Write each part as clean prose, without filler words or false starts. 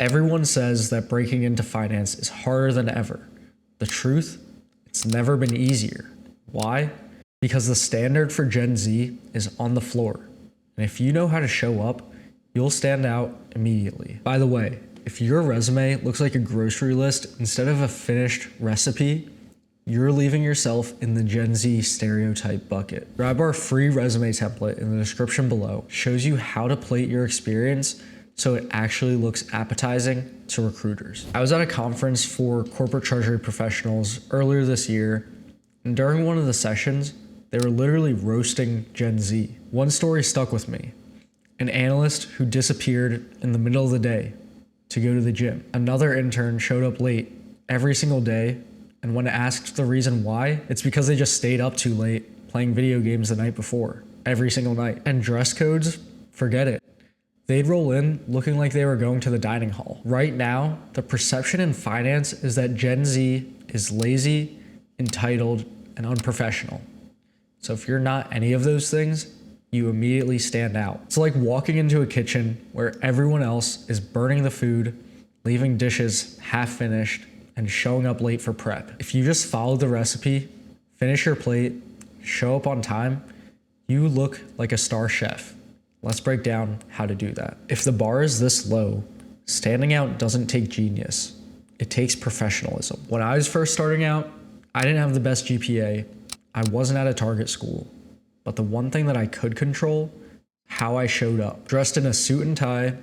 Everyone says that breaking into finance is harder than ever. The truth? It's never been easier. Why? Because the standard for Gen Z is on the floor. And if you know how to show up, you'll stand out immediately. By the way, if your resume looks like a grocery list instead of a finished recipe, you're leaving yourself in the Gen Z stereotype bucket. Grab our free resume template in the description below. It shows you how to plate your experience so it actually looks appetizing to recruiters. I was at a conference for corporate treasury professionals earlier this year, and during one of the sessions, they were literally roasting Gen Z. One story stuck with me. An analyst who disappeared in the middle of the day to go to the gym. Another intern showed up late every single day, and when asked the reason why, it's because they just stayed up too late playing video games the night before, every single night. And dress codes, forget it. They'd roll in looking like they were going to the dining hall. Right now, the perception in finance is that Gen Z is lazy, entitled, and unprofessional. So if you're not any of those things, you immediately stand out. It's like walking into a kitchen where everyone else is burning the food, leaving dishes half finished, and showing up late for prep. If you just follow the recipe, finish your plate, show up on time, you look like a star chef. Let's break down how to do that. If the bar is this low, standing out doesn't take genius. It takes professionalism. When I was first starting out, I didn't have the best GPA. I wasn't at a target school. But the one thing that I could control, how I showed up. Dressed in a suit and tie,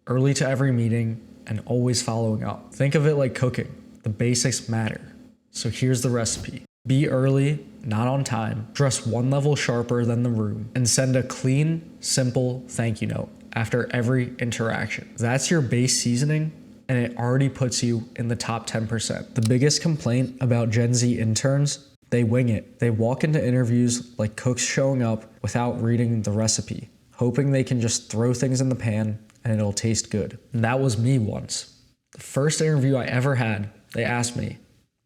early to every meeting, and always following up. Think of it like cooking. The basics matter. So here's the recipe. Be early, not on time, dress one level sharper than the room, and send a clean, simple thank you note after every interaction. That's your base seasoning, and it already puts you in the top 10%. The biggest complaint about Gen Z interns, they wing it. They walk into interviews like cooks showing up without reading the recipe, hoping they can just throw things in the pan and it'll taste good. And that was me once. The first interview I ever had, they asked me,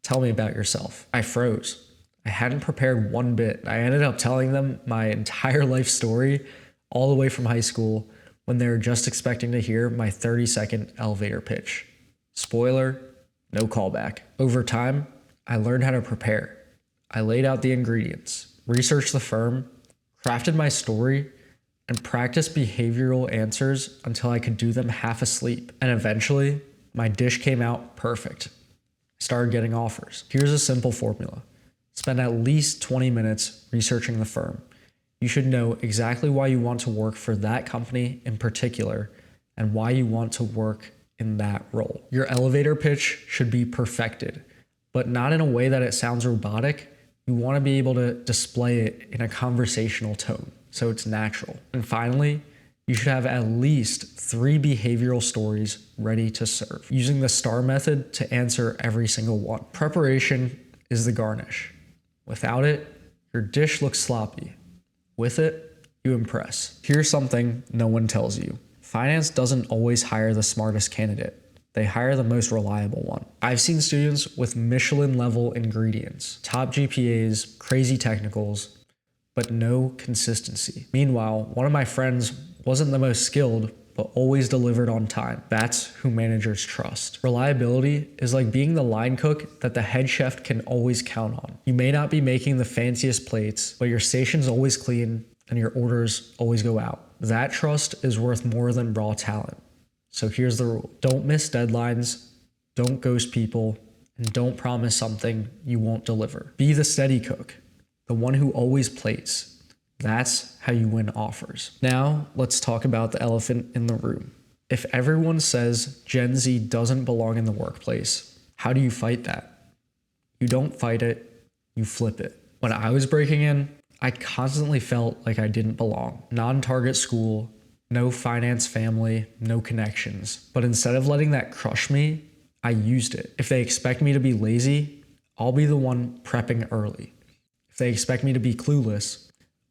"Tell me about yourself." I froze. I hadn't prepared one bit. I ended up telling them my entire life story all the way from high school when they were just expecting to hear my 30-second elevator pitch. Spoiler, no callback. Over time, I learned how to prepare. I laid out the ingredients, researched the firm, crafted my story, and practiced behavioral answers until I could do them half asleep. And eventually, my dish came out perfect. I started getting offers. Here's a simple formula. Spend at least 20 minutes researching the firm. You should know exactly why you want to work for that company in particular and why you want to work in that role. Your elevator pitch should be perfected, but not in a way that it sounds robotic. You want to be able to display it in a conversational tone, so it's natural. And finally, you should have at least 3 behavioral stories ready to serve, using the STAR method to answer every single one. Preparation is the garnish. Without it, your dish looks sloppy. With it, you impress. Here's something no one tells you. Finance doesn't always hire the smartest candidate. They hire the most reliable one. I've seen students with Michelin-level ingredients, top GPAs, crazy technicals, but no consistency. Meanwhile, one of my friends wasn't the most skilled, but always delivered on time. That's who managers trust. Reliability is like being the line cook that the head chef can always count on. You may not be making the fanciest plates, but your station's always clean and your orders always go out. That trust is worth more than raw talent. So here's the rule. Don't miss deadlines, don't ghost people, and don't promise something you won't deliver. Be the steady cook, the one who always plates. That's how you win offers. Now, let's talk about the elephant in the room. If everyone says Gen Z doesn't belong in the workplace, how do you fight that? You don't fight it, you flip it. When I was breaking in, I constantly felt like I didn't belong. Non-target school, no finance family, no connections. But instead of letting that crush me, I used it. If they expect me to be lazy, I'll be the one prepping early. If they expect me to be clueless,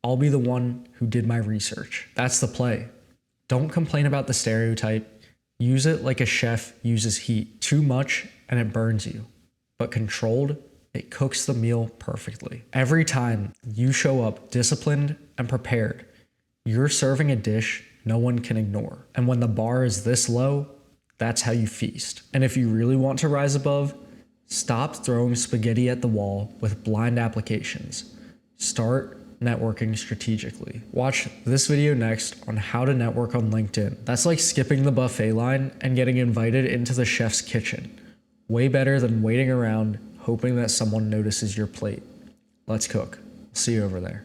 I'll be the one who did my research. That's the play. Don't complain about the stereotype. Use it like a chef uses heat. Too much and it burns you. But controlled, it cooks the meal perfectly. Every time you show up disciplined and prepared, you're serving a dish no one can ignore. And when the bar is this low, That's how you feast. And if you really want to rise above, stop throwing spaghetti at the wall with blind applications. Start networking strategically. Watch this video next on how to network on LinkedIn. That's like skipping the buffet line and getting invited into the chef's kitchen. Way better than waiting around hoping that someone notices your plate. Let's cook. See you over there.